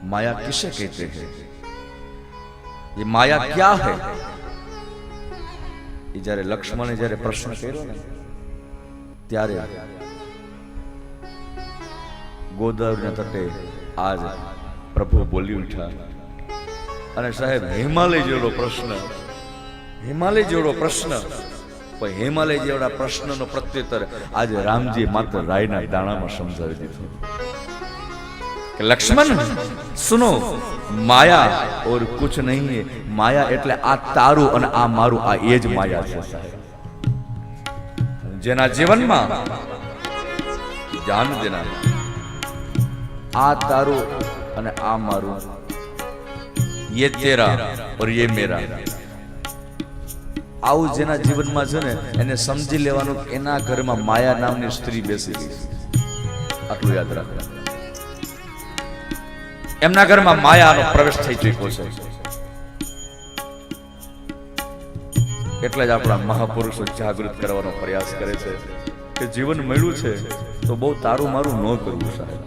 माया किसे कहते हैं, ये माया क्या है। ये जયારે लक्ष्मणे जયારે प्रश्न કર્યો ને ત્યારે ગોદાવરીના તટે આજ પ્રભુ બોલી ઉઠ્યા અને સાહેબ હિમાલય જેવડો પ્રશ્ન, હિમાલય જેવડો પ્રશ્ન, પણ હિમાલય જેવડા પ્રશ્નનો પ્રત્યુત્તર આજે રામજી માત્ર રાયના દાણામાં સમજાવી દીધું कि लक्ष्मण सुनो, माया और कुछ नहीं है। माया એટલે આ તારું અને આ મારું, આ એ જ માયા છે સાહેબ। જેના જીવનમાં ધ્યાન દેના, આ તારું અને આ મારું, ये तेरा और ये मेरा, આવું જેના જીવનમાં છે ને એને સમજી લેવાનું એના ઘરમાં માયા નામની સ્ત્રી બેસી ગઈ, આટલું યાદ રાખો। એમના ઘરમાં માયાનો પ્રવેશ થઈ ચૂક્યો છે। એટલે જ આપણા મહાપુરુષો જાગૃત કરવાનો પ્રયાસ કરે છે કે જીવન મળ્યું છે તો બહુ તારું મારું ન કરવું સાહેબ।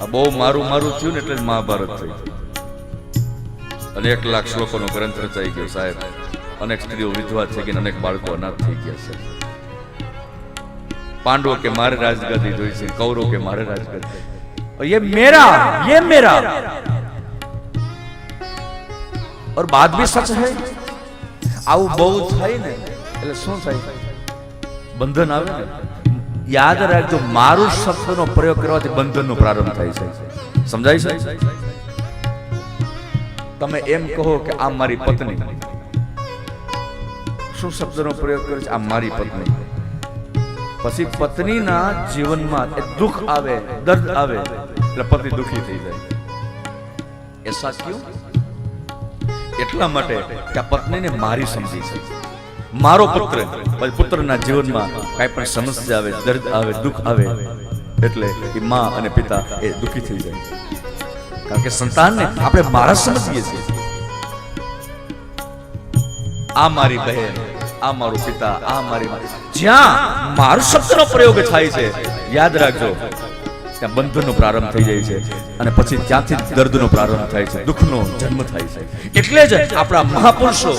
આ બહુ મારું મારું થયું ને એટલે જ મહાભારત થઈ અને 1 લાખ શ્લોકોનો ગ્રંથ રચાઈ ગયો સાહેબ। અનેક સ્ત્રીઓ વિધવા થઈ ગઈ, અનેક બાળકો અનાથ થઈ ગયા છે। पांडवों के मारे राजगद्दी जोई से, कौरव के मारे राजगद्दी, और ये मेरा और बात भी सच है। आउ बहुत थाई ने એટલે શું થાય, બંધન આવે ને। યાદ રાખજો, મારું શબ્દનો પ્રયોગ કરવાથી બંધનનો પ્રારંભ થાય છે, સમજાય છે। તમે એમ કહો કે આ મારી પત્ની, શું શબ્દનો પ્રયોગ કરે છે, આ મારી પત્ની। પછી પત્નીના જીવનમાં દુઃખ આવે, દર્દ આવે એટલે પતિ દુખી થઈ જાય। એસા ક્યું? એટલા માટે કે આ પત્નીને મારી સમજી છે, મારો પુત્ર। પછી પુત્રના જીવનમાં કાંઈ પણ સમસ્યા આવે, દર્દ આવે, દુઃખ આવે એટલે એ માં અને પિતા એ દુખી થઈ જાય, કારણ કે સંતાનને આપણે મારા સમજીએ છીએ। આ મારી બહેન, આ મારું પિતા, આ મારી માં, જ્યાં મારો શબ્દનો પ્રયોગ થાય છે યાદ રાખજો ત્યાં બંધનનો પ્રારંભ થઈ જાય છે અને પછી ત્યાંથી દર્દનો પ્રારંભ થાય છે, દુઃખનો જન્મ થાય છે। એટલે જ આપણા મહાપુરુષો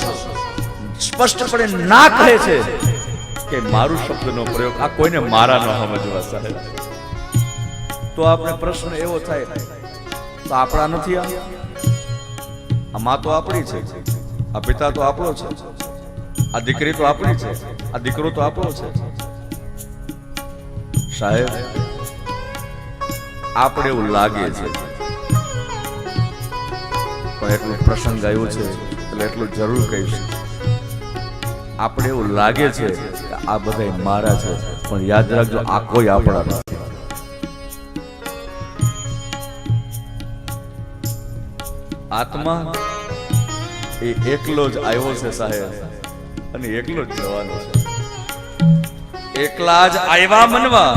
સ્પષ્ટપણે ના કહે છે કે મારું શબ્દનો પ્રયોગ, આ કોઈને મારા ન સમજવા સાહેબ। તો આપણે પ્રશ્ન એવો થાય, તો આપણા નથી, આ માં તો આપણી છે, આ પિતા તો આપણો છે, આ દીકરી તો આપણી છે, આ દીકરો તો આપણો છે સાહેબ। આપણે એવું લાગે છે, પણ એટલું પ્રસંગ આવ્યો છે એટલે એટલું જરૂર કહીશ, આપણે એવું લાગે છે કે આ બધા મારા છે, પણ યાદ રાખજો આ કોઈ આપણા નથી। આત્મા એ એકલો જ આવ્યો છે સાહેબ અને એકલો જ જવાનો છે। એકલા જ આવ્યા મનવા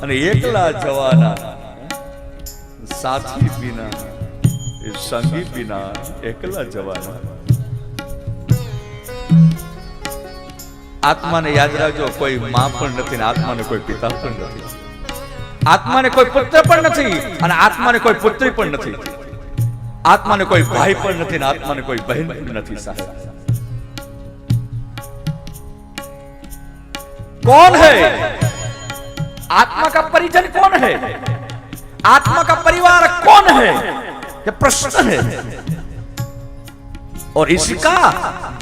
અને એકલા જવાના, સાથી બિના એ સંગી બિના એકલા જવાના। આત્માને યાદ રાખજો, કોઈ માં પણ નથી ને આત્માને કોઈ પિતા પણ નથી, આત્માને કોઈ પુત્ર પણ નથી અને આત્માને કોઈ પુત્રી પણ નથી, આત્માને કોઈ ભાઈ પણ નથી ને આત્માને કોઈ બહેન પણ નથી સાહેબ। कौन है आत्मा का परिजन, कौन है आत्मा का परिवार, कौन है, ये प्रश्न है। और इसका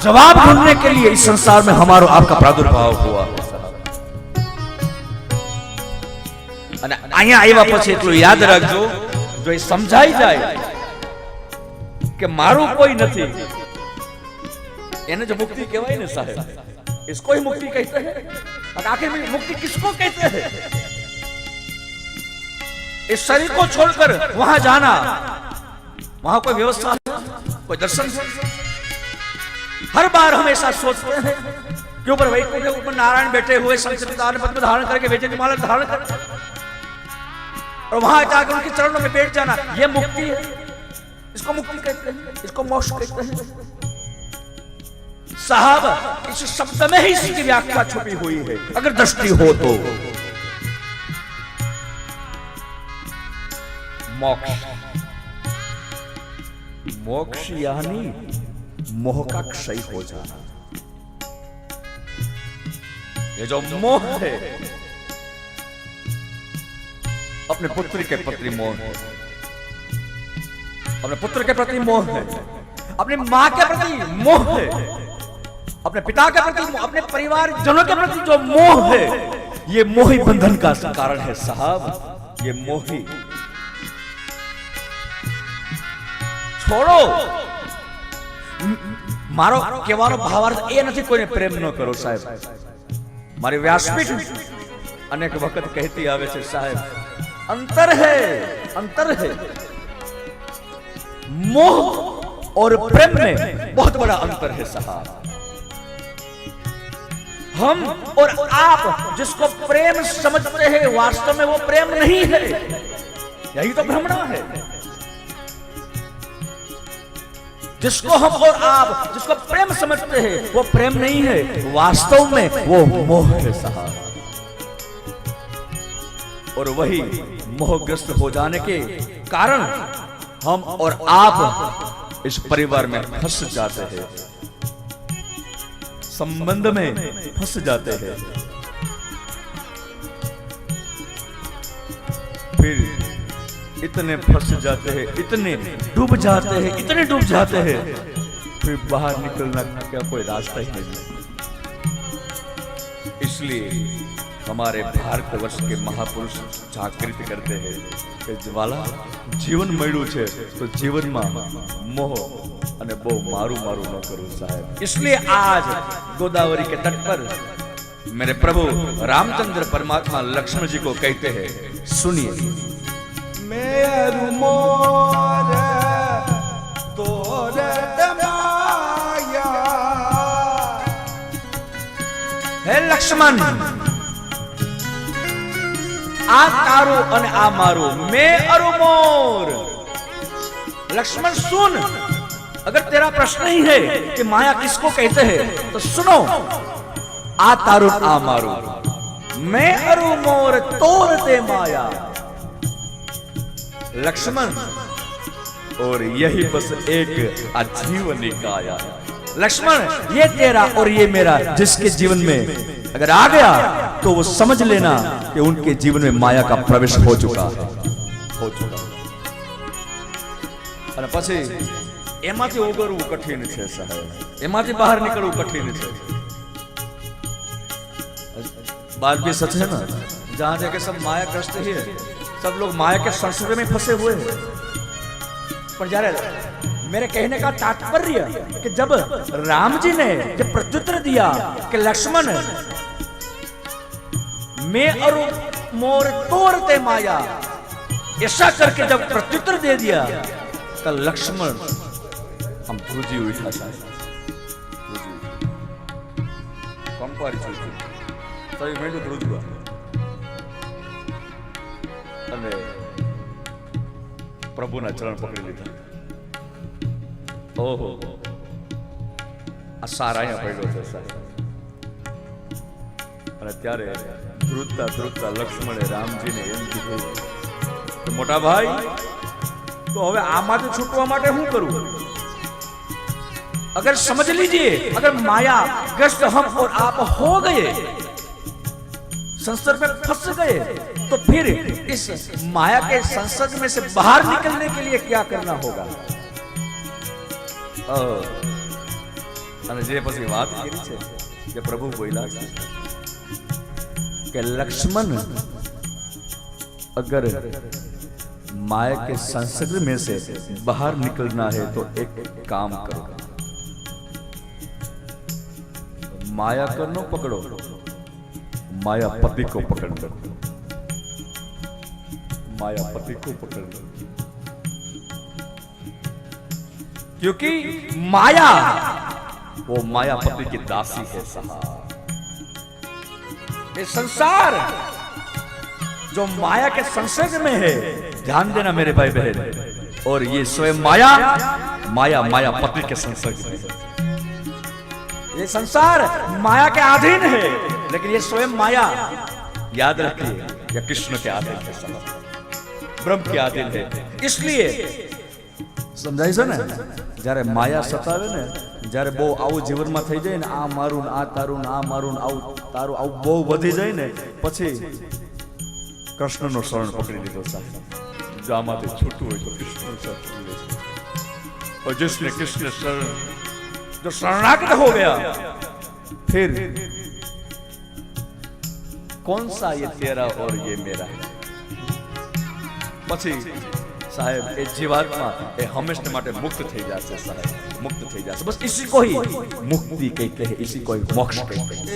जवाब ढूंढने के लिए इस संसार में हमारा आपका प्रादुर्भाव हुआ। અને અહીંયા આવ્યા પછી એટલું યાદ રાખજો, જો એ સમજાઈ જાય કે મારું કોઈ નથી, એને जो मुक्ति કહેવાય ને સાહેબ, इसको ही मुक्ति कहते हैं। और आखिर में मुक्ति किसको कहते हैं? इस शरीर को छोड़कर वहां जाना, वहां कोई व्यवस्था है, कोई दर्शन है? हर बार हम ऐसा सोचते हैं कि ऊपर वैकुंठ के ऊपर नारायण बैठे हुए संस्कृत पद में धारण करके बेटे की माला धारण कर और वहां जाकर उनके चरणों में बैठ जाना, यह मुक्ति है। इसको मुक्ति कहते हैं, इसको मोक्ष कहते हैं साहब। इस शब्द में ही इसकी व्याख्या छुपी हुई है, अगर दृष्टि हो तो। मोक्ष। मोक्ष यानी मोह का क्षय हो जाना। ये जो मोह है, अपने पुत्र के प्रति मोह है, अपने पुत्र के प्रति मोह है, अपनी मां के प्रति मोह है, अपने पिता के प्रति, अपने परिवार जनों के प्रति जो मोह है, ये मोही बंधन का कारण है साहब। ये मोही छोड़ो। मारो कहेવાનો ભાવાર્થ એ નથી કોઈને પ્રેમ ન કરો સાહેબ। મારી વ્યાસપીઠ અનેક વખત કહેતી આવે છે સાહેબ, अंतर है मोह और प्रेम में बहुत बड़ा अंतर है साहब। हम और आप जिसको प्रेम समझते हैं, वास्तव में वो प्रेम नहीं है। यही तो भ्रमणा है। जिसको हम और आप जिसको प्रेम समझते हैं, वो प्रेम नहीं है, वास्तव में वो मोह है साहब। और वही मोहग्रस्त हो जाने के कारण हम और आप इस परिवार में फंस जाते हैं, संबंध में फंस जाते हैं। फिर इतने फंस जाते हैं, इतने डूब जाते हैं, इतने डूब जाते हैं, फिर बाहर निकलना क्या कोई रास्ता ही नहीं। इसलिए हमारे भारतवर्ष के महापुरुष जागृत करते हैं कि ज्वाला जीवन મળ્યું છે તો જીવનમાં મોહ અને બહુ મારું મારું ન કરું સાહેબ। इसलिए आज गोदावरी के तट पर मेरे प्रभु रामचंद्र परमात्मा लक्ष्मण जी को कहते हैं, सुनिए। मेरु मोर तोरे माया। हे लक्ष्मण, आ तारो और आ मारो, मैं अरु मोर। लक्ष्मण सुन, अगर तेरा प्रश्न ही है कि माया किसको कहते हैं तो सुनो। आ तारो आ मारो, मैं अरु मोर तोर दे माया। लक्ष्मण, और यही बस एक आजीवनी काया। लक्ष्मण, ये तेरा और ये मेरा जिसके जीवन में अगर आ गया तो वो समझ लेना कि उनके जीवन में माया का प्रवेश हो चुका है, हो चुका। અને પછી એમાંથી ઉગરવું કઠિન છે સાહેબ, એમાંથી બહાર નીકળવું કઠિન છે। बात भी सच है ना, जहां जाके सब माया ग्रस्त ही है, सब लोग माया के संसर्ग में फंसे हुए हैं। पर जारे मेरे कहने का तात्पर्य कि जब राम जी ने जब प्रत्युत्तर दिया कि लक्ष्मण, मैं और मोर तोड़ते माया, ऐसा करके जब प्रत्युत्तर दे दिया तो लक्ष्मण हम ध्रुजी उठा साहब, कंपारी चलती तो ये मैं तो ध्रुजवा અને પ્રભુના ચરણ પકડી લીધા। ઓહો, આ સારા અહીંયા પડ્યો છે સાહેબ। અને ત્યારે ધ્રુજતા ધ્રુજતા લક્ષ્મણે રામજીને એમ કીધું કે મોટા ભાઈ, તો હવે આમાંથી છૂટવા માટે શું કરું? अगर समझ लीजिए, अगर माया ग्रस्त हम और आप हो गए, संसर्ग में फंस गए, तो फिर इस माया के संसर्ग में से बाहर निकलने के लिए क्या करना होगा? અને જે પછી વાત કરી છે કે પ્રભુ બોલ્યા છે કે लक्ष्मण, अगर माया के संसर्ग में से बाहर निकलना है तो एक काम करो, माया को न पकड़ो, माया पति को पकड़ लो, माया पति को पकड़ लो। क्योंकि माया वो मायापति की दासी है साहब। ये संसार जो माया के संसर्ग में है, ध्यान देना मेरे भाई बहन, और ये स्वयं माया मायापति के संसर्ग में है। ये संसार माया के अधीन है, लेकिन ये स्वयं माया, याद रखिए, या कृष्ण के अधीन है साहब। ब्रह्म के अधीन है। इसलिए સમજાય છે ને, જ્યારે માયા સતાવે ને, જ્યારે બહુ આવું જીવનમાં થઈ જાય ને, આ મારું ને આ તારું ને આ મારું ને આવું તારું આવું બહુ વધી જાય ને, પછી કૃષ્ણનો શરણ પકડી લીધો સાહેબ। જો આમાંથી છૂટવું હોય તો કૃષ્ણનું શરણ પકડી લેજો। और जिसने कृष्ण शरण जो शरणागत हो गया, फिर कौन सा ये तेरा और ये मेरा है। પછી साहेब ए जीवात्मा ए हमेशा માટે મુક્ત થઈ જશે સાહેબ, મુક્ત થઈ જશે। બસ इसी को ही मुक्ति कहते हैं, इसी को ही मोक्ष कहते हैं।